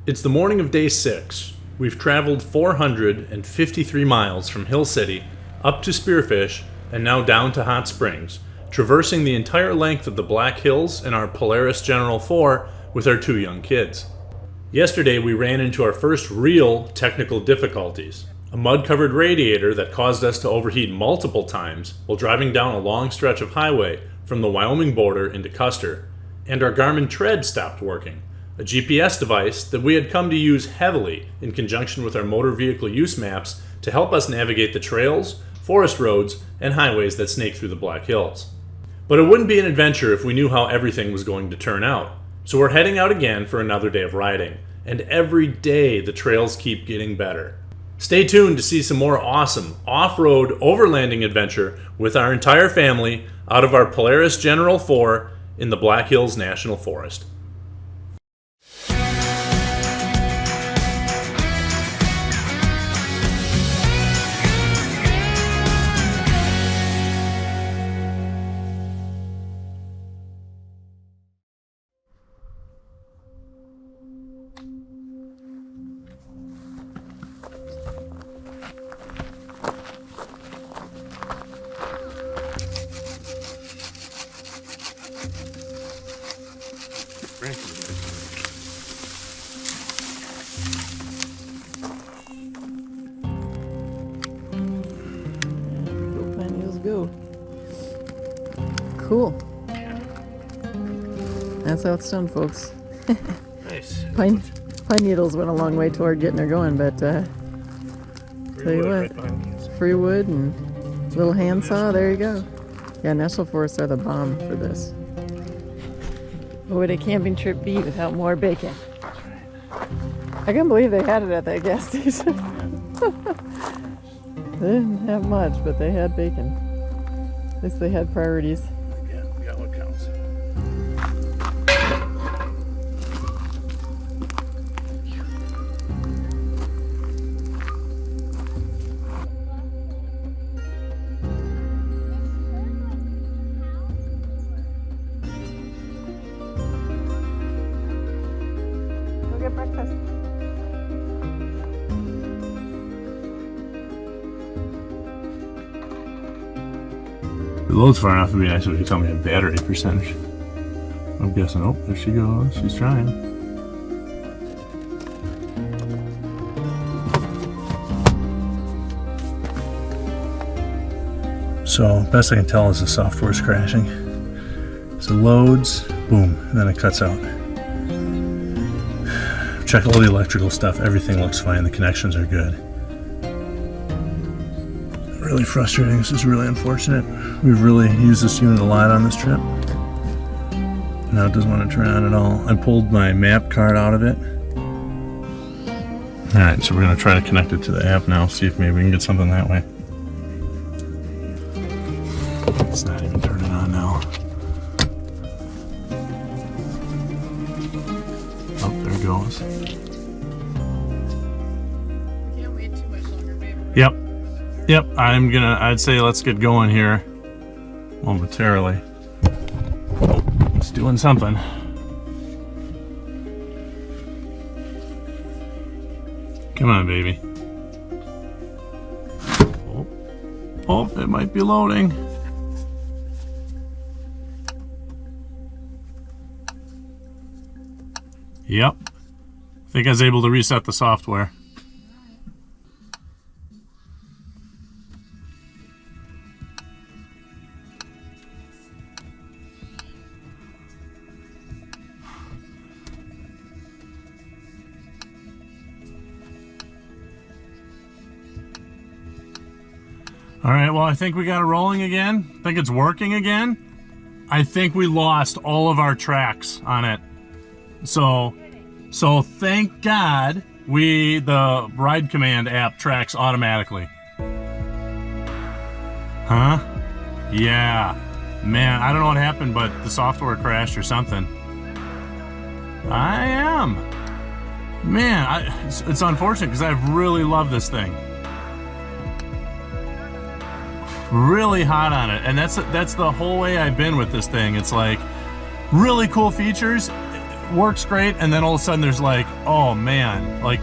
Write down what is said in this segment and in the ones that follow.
It's the morning of day 6. We've traveled 453 miles from Hill City up to Spearfish and now down to Hot Springs, traversing the entire length of the Black Hills in our Polaris General 4 with our 2 young kids. Yesterday we ran into our first real technical difficulties. A mud-covered radiator that caused us to overheat multiple times while driving down a long stretch of highway from the Wyoming border into Custer, and our Garmin Tread stopped working, a GPS device that we had come to use heavily in conjunction with our motor vehicle use maps to help us navigate the trails, forest roads, and highways that snake through the Black Hills. But it wouldn't be an adventure if we knew how everything was going to turn out. So we're heading out again for another day of riding, and every day the trails keep getting better. Stay tuned to see some more awesome off-road overlanding adventure with our entire family out of our Polaris General 4 in the Black Hills National Forest. Go. Cool. That's how it's done, folks. Nice. Pine needles went a long way toward getting her going, but tell you what, free wood and little handsaw, there you go. Yeah, national forests are the bomb for this. What would a camping trip be without more bacon? I can't believe they had it at that gas station. They didn't have much, but they had bacon. At least they had priorities. Yeah, we got what counts. Go get breakfast. The load's far enough to be nice if you tell me a battery percentage. I'm guessing, oh, there she goes. She's trying. So, best I can tell is the software's crashing. So loads, boom, and then it cuts out. Check all the electrical stuff. Everything looks fine. The connections are good. Really frustrating. This is really unfortunate. We've really used this unit a lot on this trip. Now it doesn't want to turn on at all. I pulled my map card out of it. Alright, so we're going to try to connect it to the app now, see if maybe we can get something that way. It's not even turning on now. Oh, there it goes. Can't wait too much longer, babe. Yep, I'd say let's get going here momentarily. Oh, it's doing something. Come on, baby. Oh, it might be loading. Yep. I think I was able to reset the software. All right, well, I think we got it rolling again. I think it's working again. I think we lost all of our tracks on it. So thank God the Ride Command app tracks automatically. Huh? Yeah. Man, I don't know what happened, but the software crashed or something. I am. Man, it's unfortunate because I've really loved this thing. Really hot on it, and that's the whole way I've been with this thing. It's like really cool features works great, and then all of a sudden there's like, oh man, like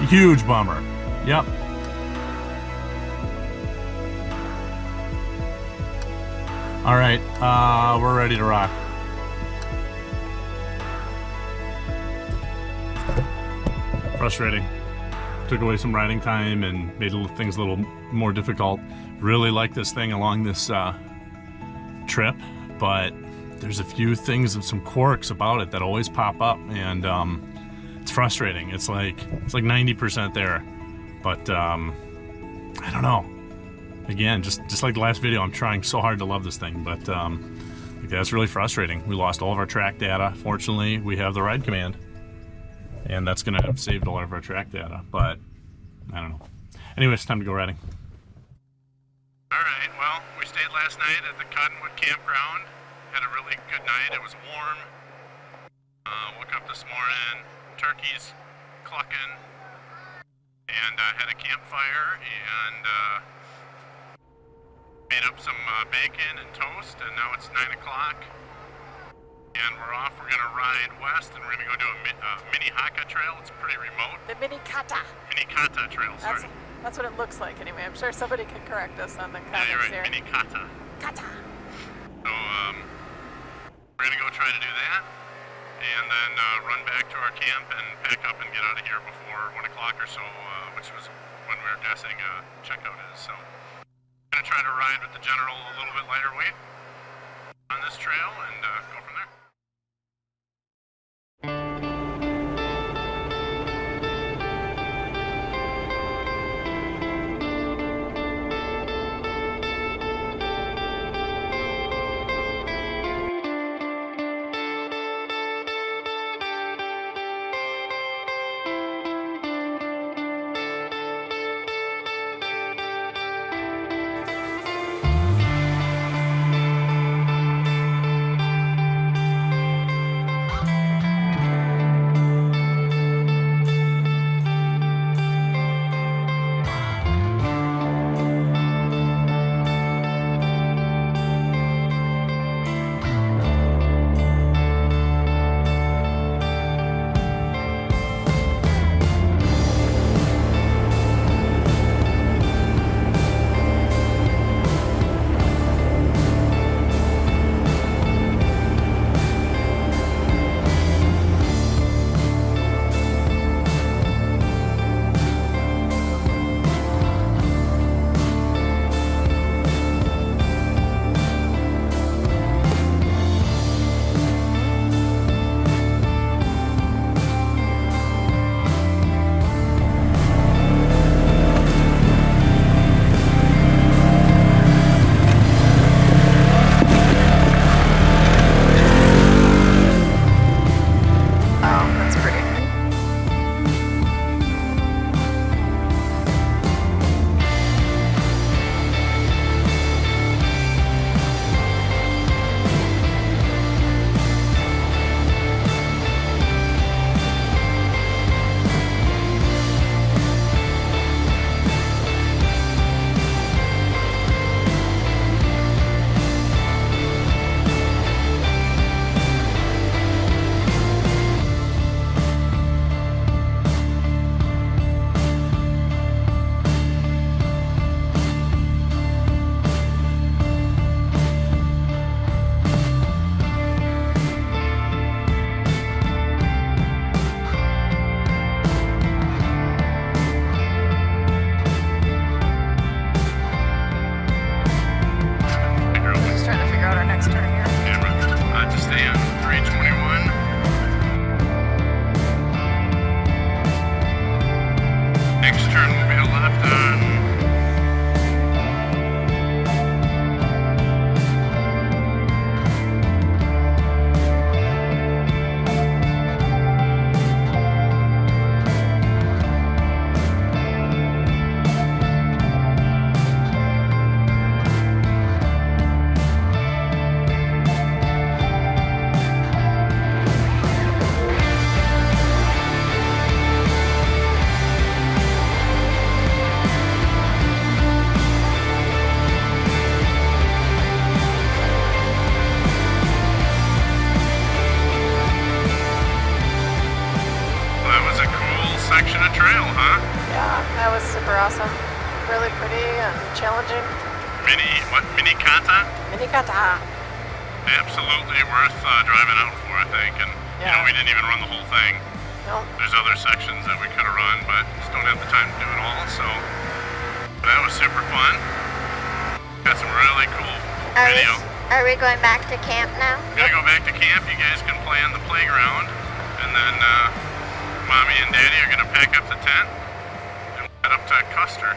huge bummer. Yep. All right, we're ready to rock. Frustrating. Took away some riding time and made things a little more difficult. Really like this thing along this trip, but there's a few things and some quirks about it that always pop up, and it's frustrating. It's like 90% there, but I don't know. Again, just like the last video, I'm trying so hard to love this thing, but that's really frustrating. We lost all of our track data. Fortunately, we have the ride command, and that's gonna have saved a lot of our track data, but I don't know. Anyway, it's time to go riding. Alright, well, we stayed last night at the Cottonwood Campground. Had a really good night. It was warm. Woke up this morning, turkeys clucking, and had a campfire, and made up some bacon and toast, and now it's 9 o'clock. And we're off. We're gonna ride west, and we're gonna go do a Minnekahta Trail. It's pretty remote. The Minnekahta. Minnekahta Trail, sorry. That's what it looks like anyway. I'm sure somebody can correct us on the comments. Yeah, you're right. Here. Minnekahta. Kata. So we're gonna go try to do that, and then run back to our camp and pack up and get out of here before 1 o'clock or so, which was when we were guessing checkout is. So I'm gonna try to ride with the General a little bit lighter weight on this trail and go from there. Minnekahta Trail, huh? Yeah, that was super awesome. Really pretty and challenging. Minnekahta? Minnekahta. Absolutely worth driving out for, I think. And, Yeah. we didn't even run the whole thing. Nope. There's other sections that we could have run, but just don't have the time to do it all, so. But that was super fun. Got some really cool video. Are we going back to camp now? We're gonna go back to camp. You guys can play on the playground. And then Mommy and Daddy are gonna pack up the tent and head up to Custer.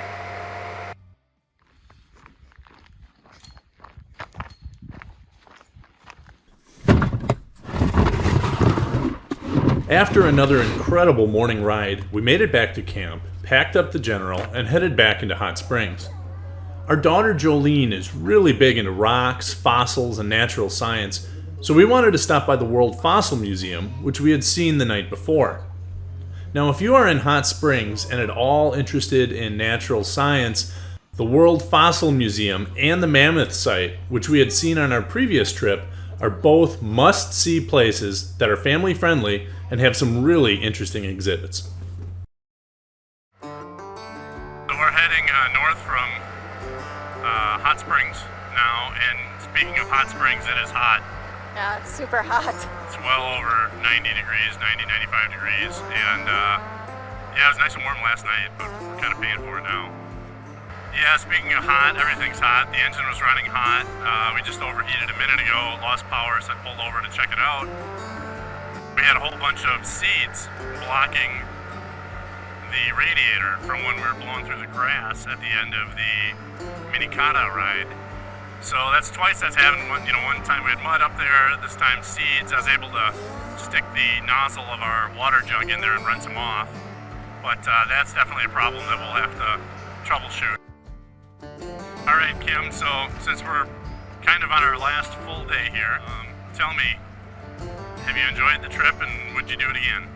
After another incredible morning ride, we made it back to camp, packed up the General, and headed back into Hot Springs. Our daughter Jolene is really big into rocks, fossils, and natural science, so we wanted to stop by the World Fossil Museum, which we had seen the night before. Now, if you are in Hot Springs and at all interested in natural science, the World Fossil Museum and the Mammoth Site, which we had seen on our previous trip, are both must-see places that are family-friendly and have some really interesting exhibits. So we're heading north from Hot Springs now, and speaking of hot springs, it is hot. Yeah, it's super hot. It's well over 90 degrees, 95 degrees, and yeah, it was nice and warm last night, but we're kind of paying for it now. Yeah, speaking of hot, everything's hot. The engine was running hot. We just overheated a minute ago, lost power, so I pulled over to check it out. We had a whole bunch of seeds blocking the radiator from when we were blowing through the grass at the end of the Minnekahta Ride. So that's twice that's happened. One time we had mud up there, this time seeds. I was able to stick the nozzle of our water jug in there and rinse them off. But that's definitely a problem that we'll have to troubleshoot. All right, Kim, so since we're kind of on our last full day here, tell me, have you enjoyed the trip and would you do it again?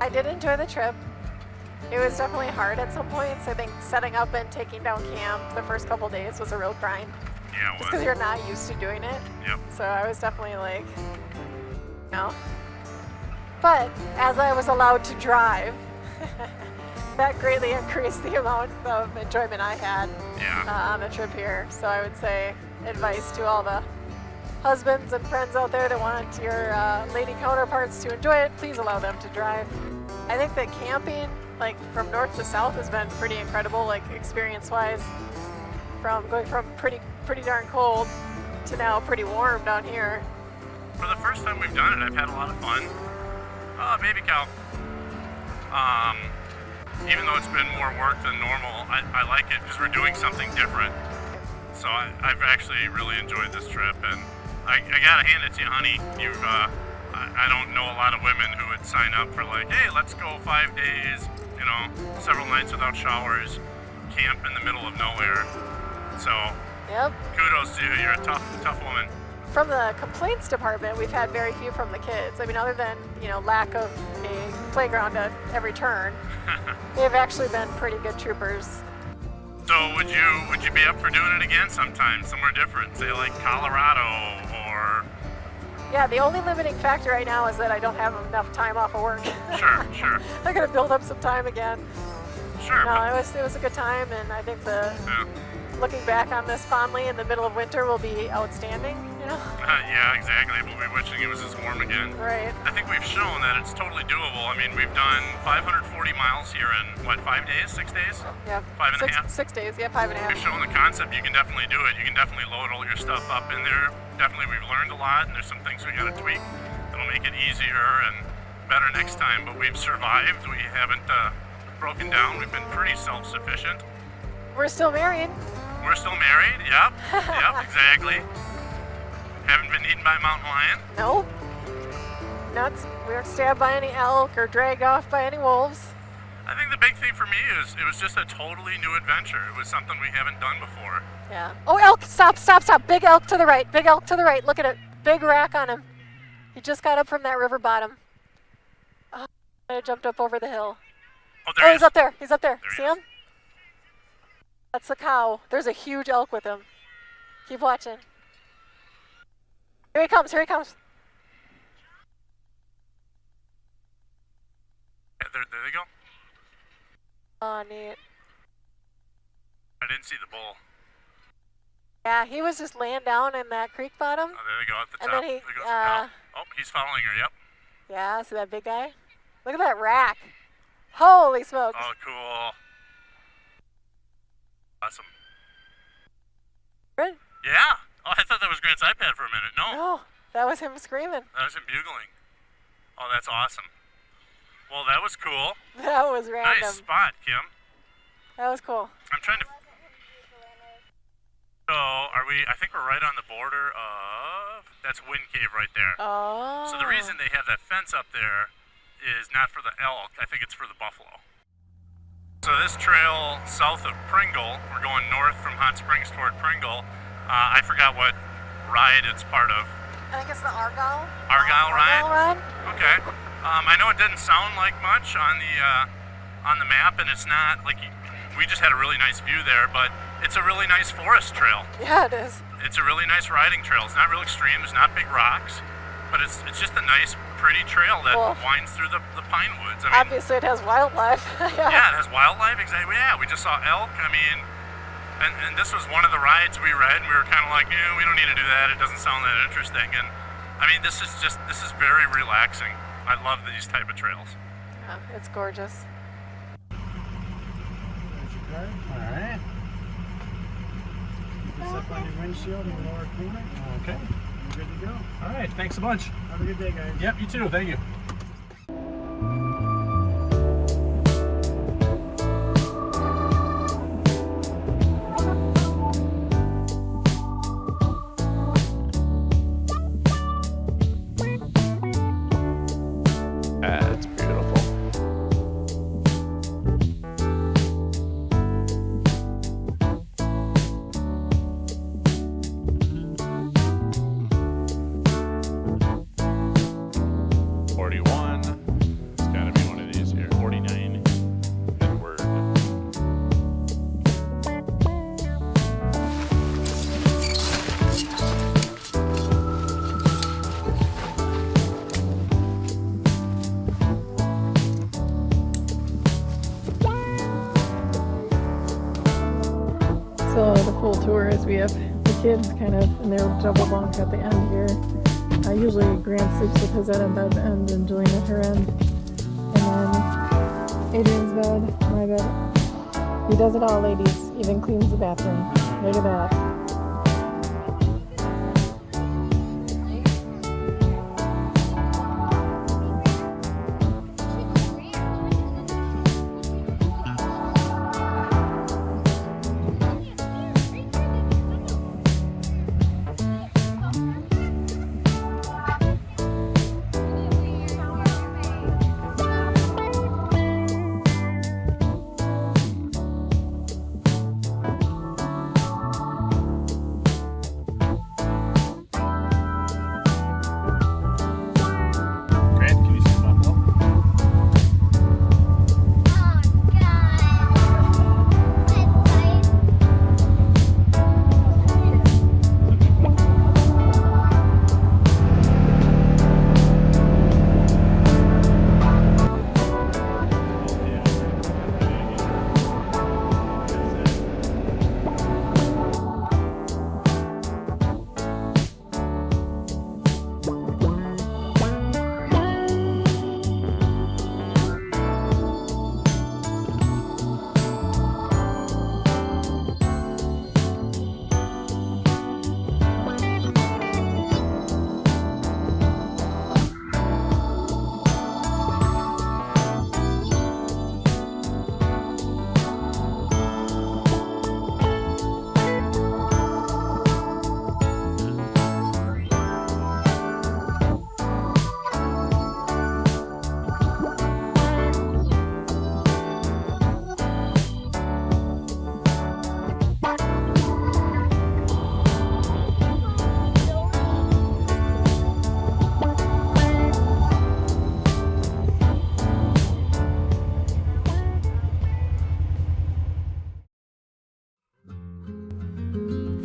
I did enjoy the trip. It was definitely hard at some points. I think setting up and taking down camp the first couple days was a real grind. Yeah, it was. Just because you're not used to doing it. Yep. So I was definitely like, But as I was allowed to drive, that greatly increased the amount of enjoyment I had on the trip here. So I would say advice to all the husbands and friends out there that want your lady counterparts to enjoy it, please allow them to drive. I think that camping, like from north to south, has been pretty incredible, like experience-wise. From going from pretty darn cold to now pretty warm down here. For the first time we've done it, I've had a lot of fun. Oh, baby cow. Even though it's been more work than normal, I like it because we're doing something different. So I've actually really enjoyed this trip, and I gotta hand it to you, honey. I don't know a lot of women who would sign up for like, hey, let's go 5 days, several nights without showers, camp in the middle of nowhere. So, kudos to you. You're a tough woman. From the complaints department, we've had very few from the kids. I mean, other than, lack of a playground at every turn, they've actually been pretty good troopers. So would you be up for doing it again sometime, somewhere different, say like Colorado or? Yeah, the only limiting factor right now is that I don't have enough time off of work. Sure. I gotta build up some time again. Sure. No, it was a good time, and I think looking back on this fondly in the middle of winter will be outstanding, Yeah, exactly. We'll be wishing it was as warm again. Right. I think we've shown that it's totally doable. I mean, we've done 540 miles here in, 5 days, 6 days? Yeah. 5 and a half? 6 days, 5.5. We've shown the concept. You can definitely do it. You can definitely load all your stuff up in there. Definitely we've learned a lot, and there's some things we got to tweak that'll make it easier and better next time, but we've survived. We haven't broken down. We've been pretty self-sufficient. We're still married. We're still married, yep, exactly. Haven't been eaten by a mountain lion. Nope. We weren't stabbed by any elk or dragged off by any wolves. I think the big thing for me is it was just a totally new adventure. It was something we haven't done before. Yeah. Oh, elk, stop. Big elk to the right, Look at it, big rack on him. He just got up from that river bottom. Oh, I jumped up over the hill. Oh, there he is. He's up there. There See him? That's the cow. There's a huge elk with him. Keep watching. Here he comes. Yeah, they go. Oh, neat. I didn't see the bull. Yeah, he was just laying down in that creek bottom. Oh, there they go at the And top. then he, There goes the cow. Oh, he's following her, yep. Yeah, see that big guy? Look at that rack. Holy smokes. Oh, cool. Awesome. Good? Yeah. Oh, I thought that was Grant's iPad for a minute. No. No, that was him screaming. That was him bugling. Oh, that's awesome. Well, that was cool. That was random. Nice spot, Kim. That was cool. I'm trying to... So, are we... I think we're right on the border of... That's Wind Cave right there. Oh. So the reason they have that fence up there is not for the elk. I think it's for the buffalo. So this trail south of Pringle, we're going north from Hot Springs toward Pringle. I forgot what ride it's part of. I think it's the Argyle. Argyle Ride? Ride? Okay. I know it didn't sound like much on the map, and it's not like we just had a really nice view there, but it's a really nice forest trail. Yeah, it is. It's a really nice riding trail. It's not real extreme. There's not big rocks, but it's just a nice, pretty trail that winds through the pine woods. I mean, obviously, it has wildlife. yeah, it has wildlife. Exactly. Yeah, we just saw elk. I mean, and this was one of the rides we read, and we were kind of like, we don't need to do that. It doesn't sound that interesting. And I mean, this is very relaxing. I love these type of trails. Yeah, it's gorgeous. There's your car. All right. Keep this up on your windshield and lower cleaner. Okay. You're good to go. All right. Thanks a bunch. Have a good day, guys. Yep. You too. Thank you. It's beautiful. It's gotta be one of these here. 49. Edward. So the full tour is we have the kids kind of in their double bunk at the end here. Usually Grant sleeps with his at bed end and Julian at her end. And then Adrian's bed, my bed. He does it all, ladies. Even cleans the bathroom. Look at that.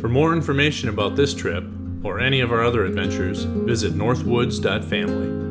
For more information about this trip, or any of our other adventures, visit northwoods.family.